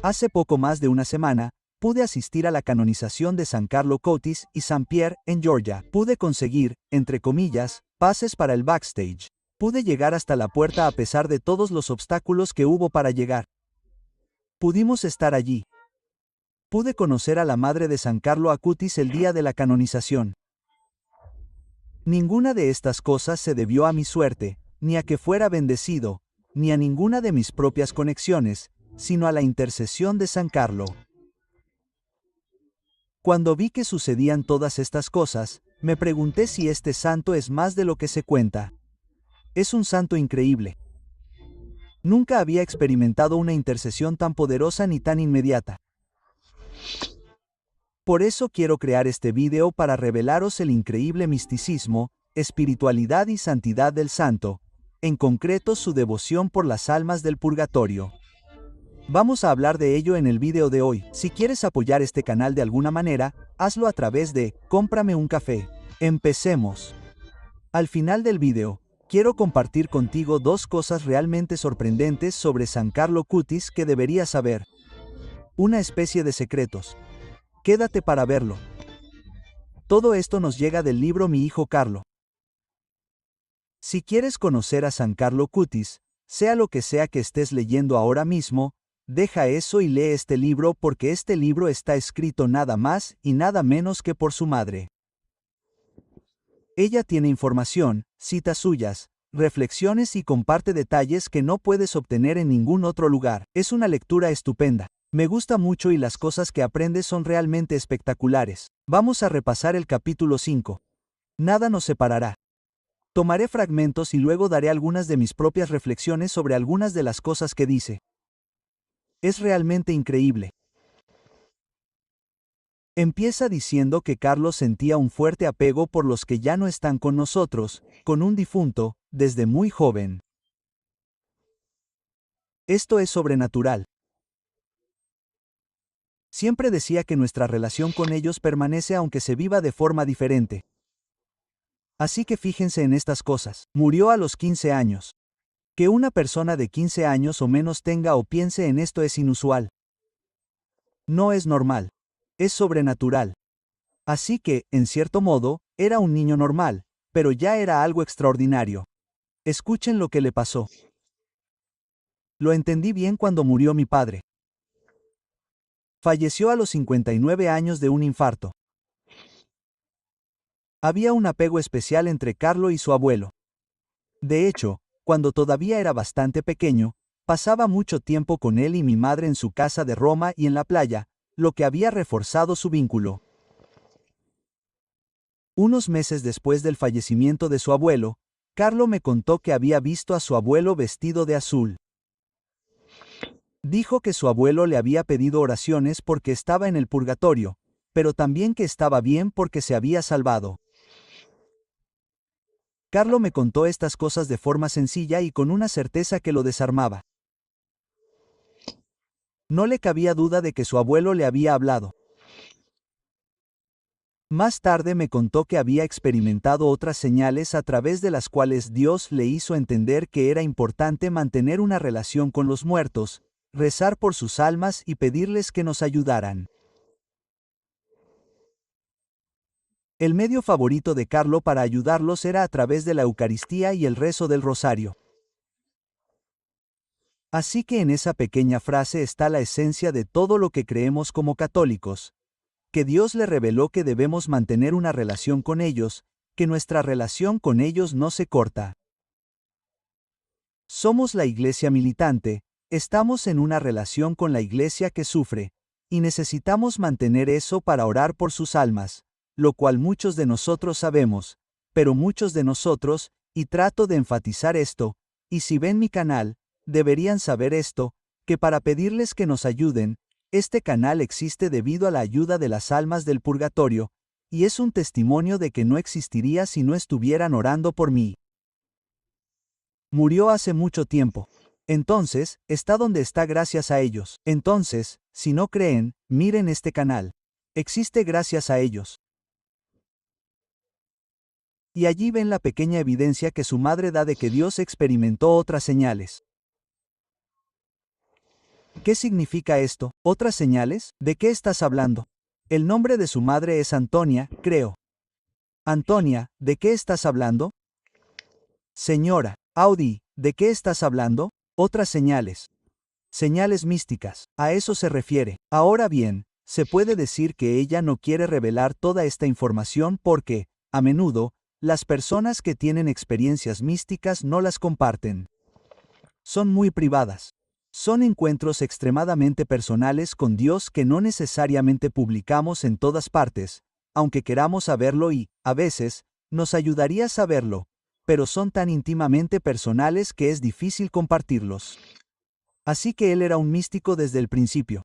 Hace poco más de una semana, pude asistir a la canonización de San Carlo Cutis y St. Pierre, en Georgia. Pude conseguir, entre comillas, pases para el backstage. Pude llegar hasta la puerta a pesar de todos los obstáculos que hubo para llegar. Pudimos estar allí. Pude conocer a la madre de San Carlo Acutis el día de la canonización. Ninguna de estas cosas se debió a mi suerte, ni a que fuera bendecido, ni a ninguna de mis propias conexiones, sino a la intercesión de San Carlo. Cuando vi que sucedían todas estas cosas, me pregunté si este santo es más de lo que se cuenta. Es un santo increíble. Nunca había experimentado una intercesión tan poderosa ni tan inmediata. Por eso quiero crear este video para revelaros el increíble misticismo, espiritualidad y santidad del santo, en concreto su devoción por las almas del purgatorio. Vamos a hablar de ello en el video de hoy. Si quieres apoyar este canal de alguna manera, hazlo a través de cómprame un café. Empecemos. Al final del video, quiero compartir contigo dos cosas realmente sorprendentes sobre San Carlo Cutis que deberías saber. Una especie de secretos. Quédate para verlo. Todo esto nos llega del libro Mi hijo Carlo. Si quieres conocer a San Carlo Cutis, sea lo que sea que estés leyendo ahora mismo, deja eso y lee este libro porque este libro está escrito nada más y nada menos que por su madre. Ella tiene información, citas suyas, reflexiones y comparte detalles que no puedes obtener en ningún otro lugar. Es una lectura estupenda. Me gusta mucho y las cosas que aprendes son realmente espectaculares. Vamos a repasar el capítulo 5. Nada nos separará. Tomaré fragmentos y luego daré algunas de mis propias reflexiones sobre algunas de las cosas que dice. Es realmente increíble. Empieza diciendo que Carlos sentía un fuerte apego por los que ya no están con nosotros, con un difunto, desde muy joven. Esto es sobrenatural. Siempre decía que nuestra relación con ellos permanece aunque se viva de forma diferente. Así que fíjense en estas cosas. Murió a los 15 años. Que una persona de 15 años o menos tenga o piense en esto es inusual. No es normal. Es sobrenatural. Así que, en cierto modo, era un niño normal, pero ya era algo extraordinario. Escuchen lo que le pasó. Lo entendí bien cuando murió mi padre. Falleció a los 59 años de un infarto. Había un apego especial entre Carlo y su abuelo. De hecho, cuando todavía era bastante pequeño, pasaba mucho tiempo con él y mi madre en su casa de Roma y en la playa, lo que había reforzado su vínculo. Unos meses después del fallecimiento de su abuelo, Carlo me contó que había visto a su abuelo vestido de azul. Dijo que su abuelo le había pedido oraciones porque estaba en el purgatorio, pero también que estaba bien porque se había salvado. Carlo me contó estas cosas de forma sencilla y con una certeza que lo desarmaba. No le cabía duda de que su abuelo le había hablado. Más tarde me contó que había experimentado otras señales a través de las cuales Dios le hizo entender que era importante mantener una relación con los muertos, rezar por sus almas y pedirles que nos ayudaran. El medio favorito de Carlo para ayudarlos era a través de la Eucaristía y el rezo del rosario. Así que en esa pequeña frase está la esencia de todo lo que creemos como católicos, que Dios le reveló que debemos mantener una relación con ellos, que nuestra relación con ellos no se corta. Somos la iglesia militante, estamos en una relación con la iglesia que sufre, y necesitamos mantener eso para orar por sus almas, lo cual muchos de nosotros sabemos, pero muchos de nosotros, y trato de enfatizar esto, y si ven mi canal, deberían saber esto, que para pedirles que nos ayuden, este canal existe debido a la ayuda de las almas del purgatorio, y es un testimonio de que no existiría si no estuvieran orando por mí. Murió hace mucho tiempo. Entonces, está donde está gracias a ellos. Entonces, si no creen, miren este canal. Existe gracias a ellos. Y allí ven la pequeña evidencia que su madre da de que Dios experimentó otras señales. ¿Qué significa esto? ¿Otras señales? ¿De qué estás hablando? El nombre de su madre es Antonia, creo. Antonia, ¿de qué estás hablando? Señora, Audi, ¿de qué estás hablando? Otras señales. Señales místicas. A eso se refiere. Ahora bien, se puede decir que ella no quiere revelar toda esta información porque, a menudo, las personas que tienen experiencias místicas no las comparten. Son muy privadas. Son encuentros extremadamente personales con Dios que no necesariamente publicamos en todas partes, aunque queramos saberlo y, a veces, nos ayudaría a saberlo, pero son tan íntimamente personales que es difícil compartirlos. Así que él era un místico desde el principio.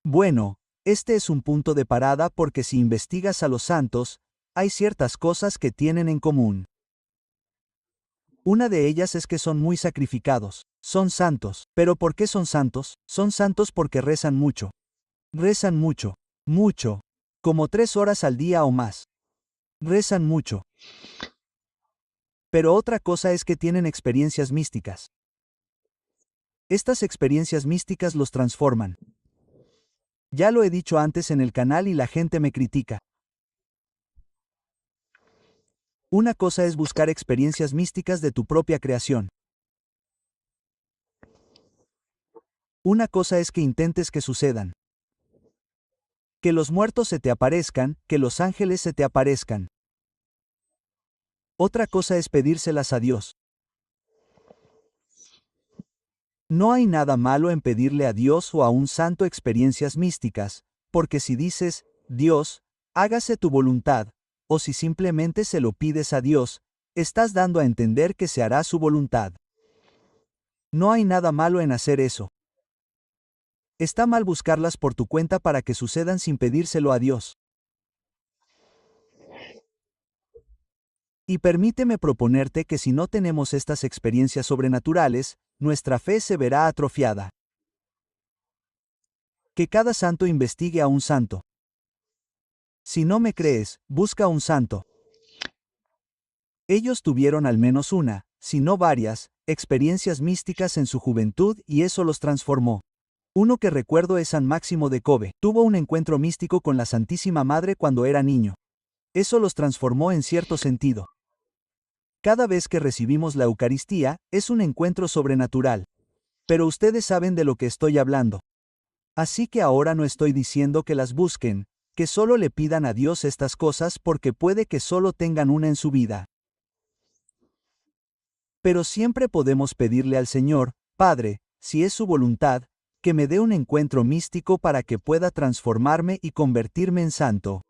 Bueno, este es un punto de parada porque si investigas a los santos, hay ciertas cosas que tienen en común. Una de ellas es que son muy sacrificados. Son santos. ¿Pero por qué son santos? Son santos porque rezan mucho. Rezan mucho. Mucho. Como 3 horas al día o más. Rezan mucho. Pero otra cosa es que tienen experiencias místicas. Estas experiencias místicas los transforman. Ya lo he dicho antes en el canal y la gente me critica. Una cosa es buscar experiencias místicas de tu propia creación. Una cosa es que intentes que sucedan. Que los muertos se te aparezcan, que los ángeles se te aparezcan. Otra cosa es pedírselas a Dios. No hay nada malo en pedirle a Dios o a un santo experiencias místicas, porque si dices, Dios, hágase tu voluntad, o si simplemente se lo pides a Dios, estás dando a entender que se hará su voluntad. No hay nada malo en hacer eso. Está mal buscarlas por tu cuenta para que sucedan sin pedírselo a Dios. Y permíteme proponerte que si no tenemos estas experiencias sobrenaturales, nuestra fe se verá atrofiada. Que cada santo investigue a un santo. Si no me crees, busca un santo. Ellos tuvieron al menos una, si no varias, experiencias místicas en su juventud y eso los transformó. Uno que recuerdo es San Máximo de Cobe. Tuvo un encuentro místico con la Santísima Madre cuando era niño. Eso los transformó en cierto sentido. Cada vez que recibimos la Eucaristía, es un encuentro sobrenatural. Pero ustedes saben de lo que estoy hablando. Así que ahora no estoy diciendo que las busquen, que solo le pidan a Dios estas cosas porque puede que solo tengan una en su vida. Pero siempre podemos pedirle al Señor, Padre, si es su voluntad, que me dé un encuentro místico para que pueda transformarme y convertirme en santo.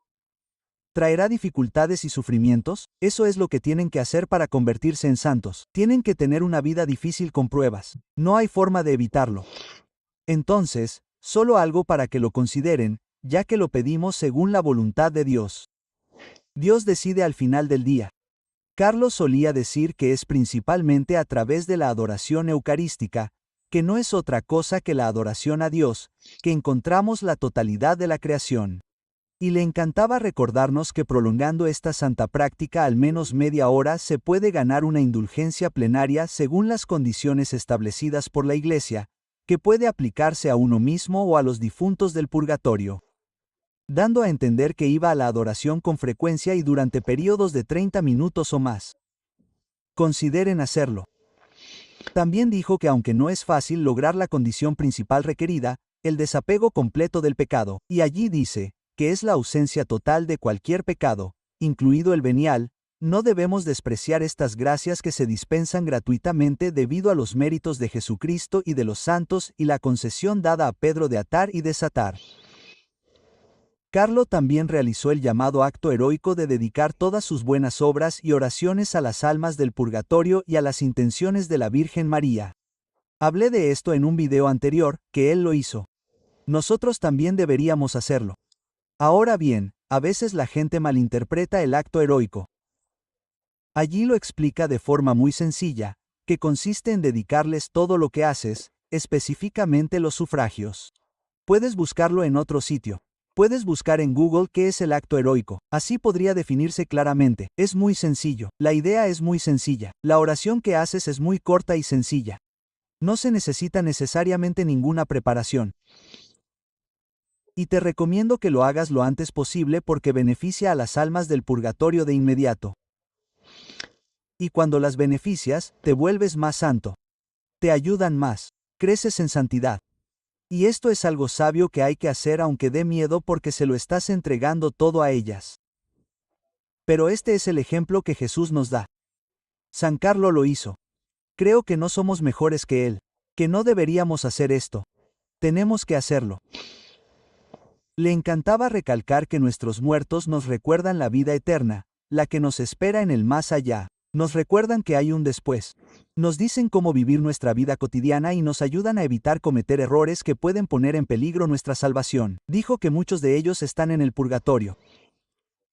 ¿Traerá dificultades y sufrimientos? Eso es lo que tienen que hacer para convertirse en santos. Tienen que tener una vida difícil con pruebas. No hay forma de evitarlo. Entonces, solo algo para que lo consideren, ya que lo pedimos según la voluntad de Dios. Dios decide al final del día. Carlos solía decir que es principalmente a través de la adoración eucarística, que no es otra cosa que la adoración a Dios, que encontramos la totalidad de la creación. Y le encantaba recordarnos que prolongando esta santa práctica al menos media hora se puede ganar una indulgencia plenaria según las condiciones establecidas por la Iglesia, que puede aplicarse a uno mismo o a los difuntos del purgatorio. Dando a entender que iba a la adoración con frecuencia y durante periodos de 30 minutos o más. Consideren hacerlo. También dijo que aunque no es fácil lograr la condición principal requerida, el desapego completo del pecado, y allí dice, que es la ausencia total de cualquier pecado, incluido el venial, no debemos despreciar estas gracias que se dispensan gratuitamente debido a los méritos de Jesucristo y de los santos y la concesión dada a Pedro de atar y desatar. Carlo también realizó el llamado acto heroico de dedicar todas sus buenas obras y oraciones a las almas del purgatorio y a las intenciones de la Virgen María. Hablé de esto en un video anterior, que él lo hizo. Nosotros también deberíamos hacerlo. Ahora bien, a veces la gente malinterpreta el acto heroico. Allí lo explica de forma muy sencilla, que consiste en dedicarles todo lo que haces, específicamente los sufragios. Puedes buscarlo en otro sitio. Puedes buscar en Google qué es el acto heroico. Así podría definirse claramente. Es muy sencillo. La idea es muy sencilla. La oración que haces es muy corta y sencilla. No se necesita necesariamente ninguna preparación. Y te recomiendo que lo hagas lo antes posible porque beneficia a las almas del purgatorio de inmediato. Y cuando las beneficias, te vuelves más santo. Te ayudan más. Creces en santidad. Y esto es algo sabio que hay que hacer aunque dé miedo porque se lo estás entregando todo a ellas. Pero este es el ejemplo que Jesús nos da. San Carlo lo hizo. Creo que no somos mejores que él. Que no deberíamos hacer esto. Tenemos que hacerlo. Le encantaba recalcar que nuestros muertos nos recuerdan la vida eterna, la que nos espera en el más allá. Nos recuerdan que hay un después. Nos dicen cómo vivir nuestra vida cotidiana y nos ayudan a evitar cometer errores que pueden poner en peligro nuestra salvación. Dijo que muchos de ellos están en el purgatorio.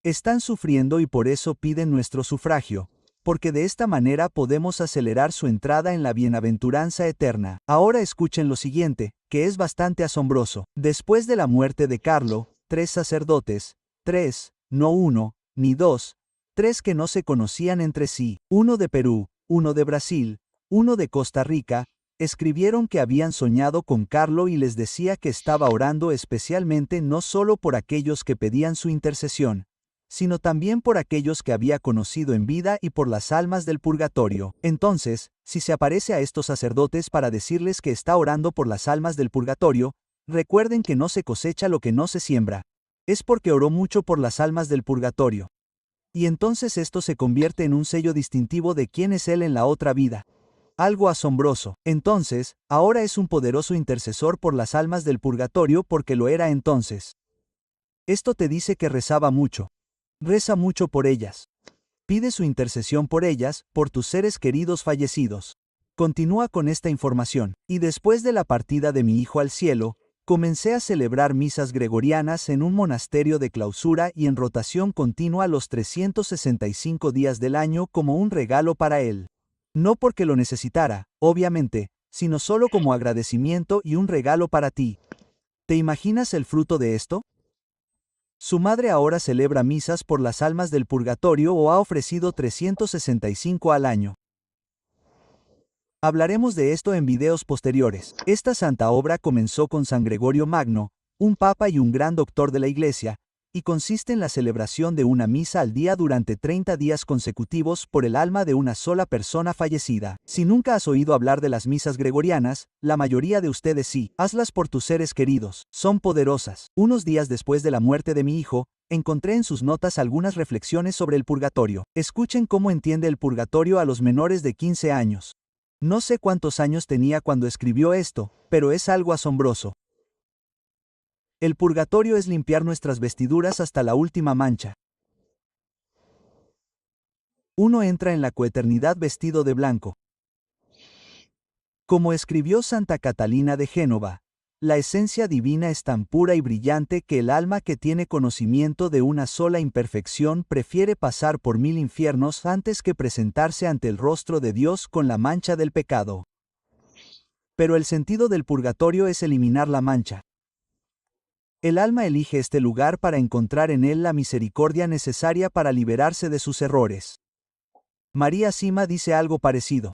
Están sufriendo y por eso piden nuestro sufragio, porque de esta manera podemos acelerar su entrada en la bienaventuranza eterna. Ahora escuchen lo siguiente, que es bastante asombroso. Después de la muerte de Carlo, 3 sacerdotes, 3, no 1, ni 2, 3 que no se conocían entre sí, uno de Perú, uno de Brasil, uno de Costa Rica, escribieron que habían soñado con Carlo y les decía que estaba orando especialmente no solo por aquellos que pedían su intercesión, sino también por aquellos que había conocido en vida y por las almas del purgatorio. Entonces, si se aparece a estos sacerdotes para decirles que está orando por las almas del purgatorio, recuerden que no se cosecha lo que no se siembra. Es porque oró mucho por las almas del purgatorio. Y entonces esto se convierte en un sello distintivo de quién es él en la otra vida. Algo asombroso. Entonces, ahora es un poderoso intercesor por las almas del purgatorio porque lo era entonces. Esto te dice que rezaba mucho. Reza mucho por ellas. Pide su intercesión por ellas, por tus seres queridos fallecidos. Continúa con esta información. Y después de la partida de mi hijo al cielo, comencé a celebrar misas gregorianas en un monasterio de clausura y en rotación continua los 365 días del año como un regalo para él. No porque lo necesitara, obviamente, sino solo como agradecimiento y un regalo para ti. ¿Te imaginas el fruto de esto? Su madre ahora celebra misas por las almas del purgatorio o ha ofrecido 365 al año. Hablaremos de esto en videos posteriores. Esta santa obra comenzó con San Gregorio Magno, un papa y un gran doctor de la Iglesia, y consiste en la celebración de una misa al día durante 30 días consecutivos por el alma de una sola persona fallecida. Si nunca has oído hablar de las misas gregorianas, la mayoría de ustedes sí. Hazlas por tus seres queridos. Son poderosas. Unos días después de la muerte de mi hijo, encontré en sus notas algunas reflexiones sobre el purgatorio. Escuchen cómo entiende el purgatorio a los menores de 15 años. No sé cuántos años tenía cuando escribió esto, pero es algo asombroso. El purgatorio es limpiar nuestras vestiduras hasta la última mancha. Uno entra en la coeternidad vestido de blanco. Como escribió Santa Catalina de Génova, la esencia divina es tan pura y brillante que el alma que tiene conocimiento de una sola imperfección prefiere pasar por 1000 infiernos antes que presentarse ante el rostro de Dios con la mancha del pecado. Pero el sentido del purgatorio es eliminar la mancha. El alma elige este lugar para encontrar en él la misericordia necesaria para liberarse de sus errores. María Sima dice algo parecido.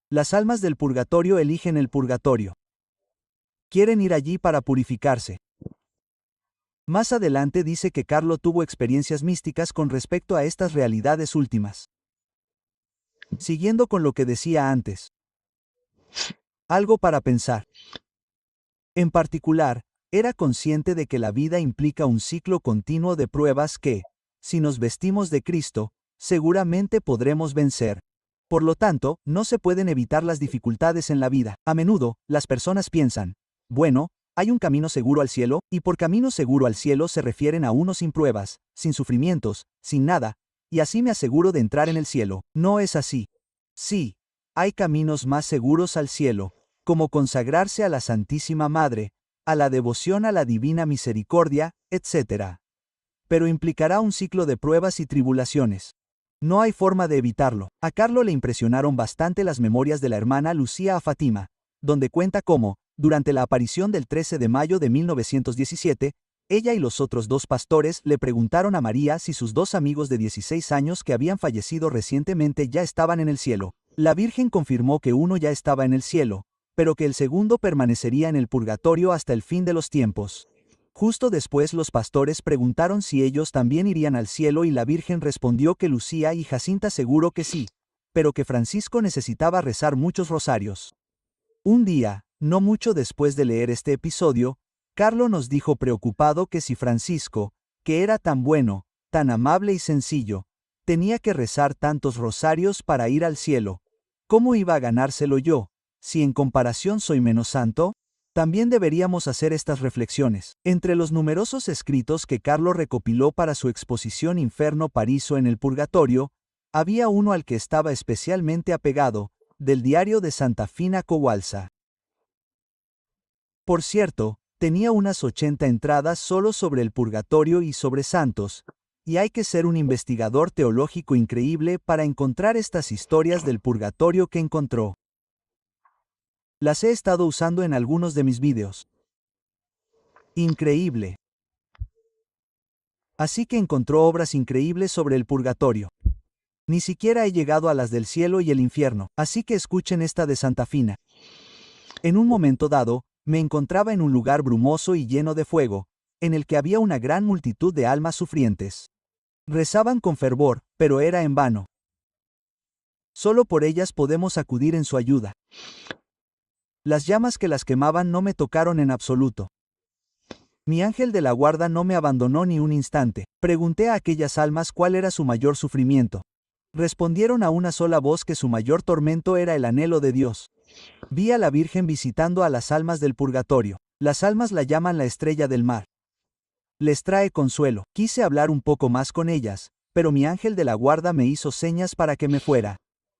Las almas del purgatorio eligen el purgatorio. Quieren ir allí para purificarse. Más adelante dice que Carlo tuvo experiencias místicas con respecto a estas realidades últimas. Siguiendo con lo que decía antes. Algo para pensar. En particular, era consciente de que la vida implica un ciclo continuo de pruebas que, si nos vestimos de Cristo, seguramente podremos vencer. Por lo tanto, no se pueden evitar las dificultades en la vida. A menudo, las personas piensan, bueno, hay un camino seguro al cielo, y por camino seguro al cielo se refieren a uno sin pruebas, sin sufrimientos, sin nada, y así me aseguro de entrar en el cielo. No es así. Sí, hay caminos más seguros al cielo, como consagrarse a la Santísima Madre, a la devoción a la Divina Misericordia, etc. Pero implicará un ciclo de pruebas y tribulaciones. No hay forma de evitarlo. A Carlo le impresionaron bastante las memorias de la hermana Lucía a Fátima, donde cuenta cómo, durante la aparición del 13 de mayo de 1917, ella y los otros 2 pastores le preguntaron a María si sus 2 amigos de 16 años que habían fallecido recientemente ya estaban en el cielo. La Virgen confirmó que uno ya estaba en el cielo, pero que el segundo permanecería en el purgatorio hasta el fin de los tiempos. Justo después los pastores preguntaron si ellos también irían al cielo y la Virgen respondió que Lucía y Jacinta seguro que sí, pero que Francisco necesitaba rezar muchos rosarios. Un día, no mucho después de leer este episodio, Carlo nos dijo preocupado que si Francisco, que era tan bueno, tan amable y sencillo, tenía que rezar tantos rosarios para ir al cielo, ¿cómo iba a ganárselo yo, si en comparación soy menos santo? También deberíamos hacer estas reflexiones. Entre los numerosos escritos que Carlo recopiló para su exposición Inferno Paraiso en el Purgatorio, había uno al que estaba especialmente apegado, del diario de Santa Fina Covalsa. Por cierto, tenía unas 80 entradas solo sobre el purgatorio y sobre santos, y hay que ser un investigador teológico increíble para encontrar estas historias del purgatorio que encontró. Las he estado usando en algunos de mis vídeos. Increíble. Así que encontró obras increíbles sobre el purgatorio. Ni siquiera he llegado a las del cielo y el infierno, así que escuchen esta de Santa Fina. En un momento dado, me encontraba en un lugar brumoso y lleno de fuego, en el que había una gran multitud de almas sufrientes. Rezaban con fervor, pero era en vano. Solo por ellas podemos acudir en su ayuda. Las llamas que las quemaban no me tocaron en absoluto. Mi ángel de la guarda no me abandonó ni un instante. Pregunté a aquellas almas cuál era su mayor sufrimiento. Respondieron a una sola voz que su mayor tormento era el anhelo de Dios. Vi a la Virgen visitando a las almas del purgatorio. Las almas la llaman la estrella del mar. Les trae consuelo. Quise hablar un poco más con ellas, pero mi ángel de la guarda me hizo señas para que me fuera.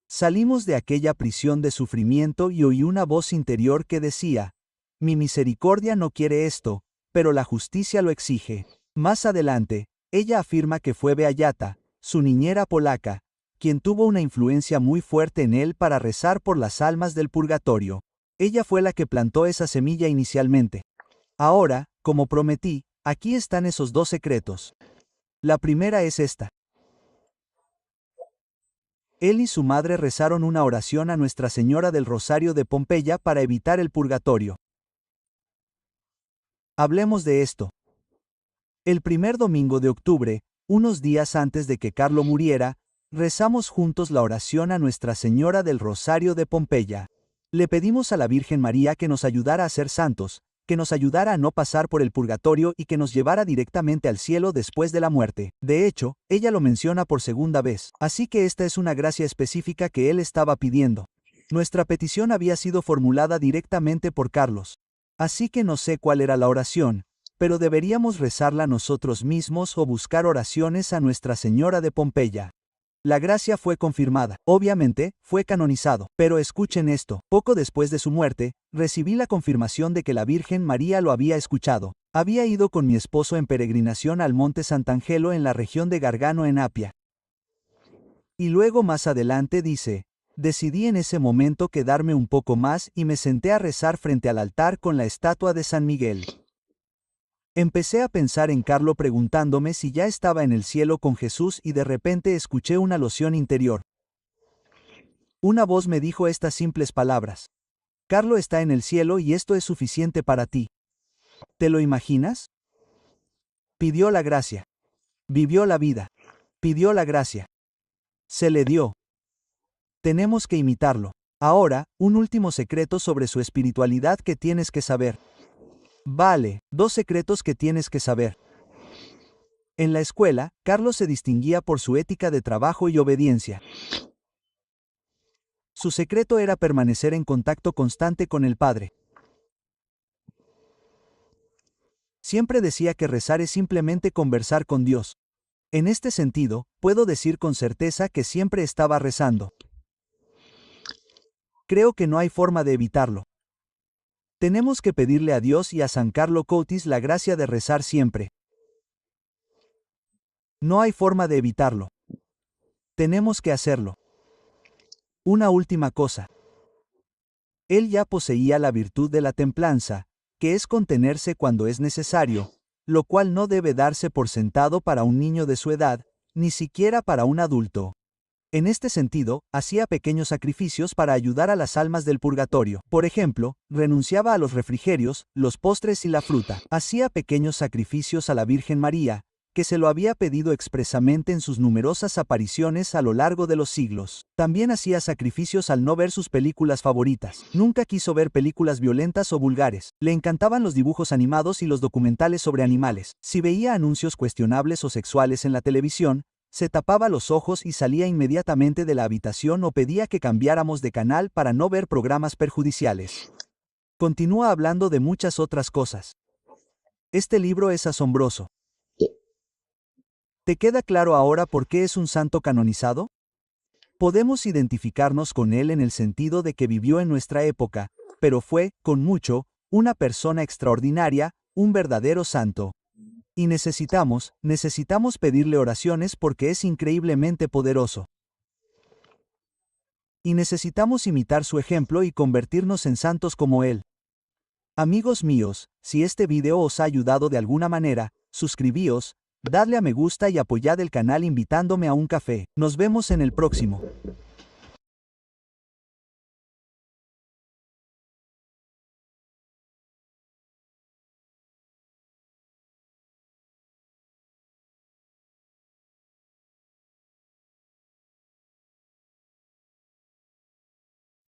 Salimos de aquella prisión de sufrimiento y oí una voz interior que decía, mi misericordia no quiere esto, pero la justicia lo exige. Más adelante, ella afirma que fue Beata, su niñera polaca, quien tuvo una influencia muy fuerte en él para rezar por las almas del purgatorio. Ella fue la que plantó esa semilla inicialmente. Ahora, como prometí, aquí están esos 2 secretos. La primera es esta. Él y su madre rezaron una oración a Nuestra Señora del Rosario de Pompeya para evitar el purgatorio. Hablemos de esto. El primer domingo de octubre, unos días antes de que Carlo muriera, rezamos juntos la oración a Nuestra Señora del Rosario de Pompeya. Le pedimos a la Virgen María que nos ayudara a ser santos, que nos ayudara a no pasar por el purgatorio y que nos llevara directamente al cielo después de la muerte. De hecho, ella lo menciona por segunda vez, así que esta es una gracia específica que él estaba pidiendo. Nuestra petición había sido formulada directamente por Carlos. Así que no sé cuál era la oración, pero deberíamos rezarla nosotros mismos o buscar oraciones a Nuestra Señora de Pompeya. La gracia fue confirmada. Obviamente, fue canonizado. Pero escuchen esto. Poco después de su muerte, recibí la confirmación de que la Virgen María lo había escuchado. Había ido con mi esposo en peregrinación al monte Sant'Angelo en la región de Gargano en Apia. Y luego más adelante dice, decidí en ese momento quedarme un poco más y me senté a rezar frente al altar con la estatua de San Miguel. Empecé a pensar en Carlo preguntándome si ya estaba en el cielo con Jesús y de repente escuché una loción interior. Una voz me dijo estas simples palabras. Carlo está en el cielo y esto es suficiente para ti. ¿Te lo imaginas? Pidió la gracia. Vivió la vida. Pidió la gracia. Se le dio. Tenemos que imitarlo. Ahora, un último secreto sobre su espiritualidad que tienes que saber. Vale, 2 secretos que tienes que saber. En la escuela, Carlos se distinguía por su ética de trabajo y obediencia. Su secreto era permanecer en contacto constante con el Padre. Siempre decía que rezar es simplemente conversar con Dios. En este sentido, puedo decir con certeza que siempre estaba rezando. Creo que no hay forma de evitarlo. Tenemos que pedirle a Dios y a San Carlo Koutis la gracia de rezar siempre. No hay forma de evitarlo. Tenemos que hacerlo. Una última cosa. Él ya poseía la virtud de la templanza, que es contenerse cuando es necesario, lo cual no debe darse por sentado para un niño de su edad, ni siquiera para un adulto. En este sentido, hacía pequeños sacrificios para ayudar a las almas del purgatorio. Por ejemplo, renunciaba a los refrigerios, los postres y la fruta. Hacía pequeños sacrificios a la Virgen María, que se lo había pedido expresamente en sus numerosas apariciones a lo largo de los siglos. También hacía sacrificios al no ver sus películas favoritas. Nunca quiso ver películas violentas o vulgares. Le encantaban los dibujos animados y los documentales sobre animales. Si veía anuncios cuestionables o sexuales en la televisión, se tapaba los ojos y salía inmediatamente de la habitación o pedía que cambiáramos de canal para no ver programas perjudiciales. Continúa hablando de muchas otras cosas. Este libro es asombroso. ¿Te queda claro ahora por qué es un santo canonizado? Podemos identificarnos con él en el sentido de que vivió en nuestra época, pero fue, con mucho, una persona extraordinaria, un verdadero santo. Y necesitamos pedirle oraciones porque es increíblemente poderoso. Y necesitamos imitar su ejemplo y convertirnos en santos como él. Amigos míos, si este video os ha ayudado de alguna manera, suscribíos, dadle a me gusta y apoyad el canal invitándome a un café. Nos vemos en el próximo.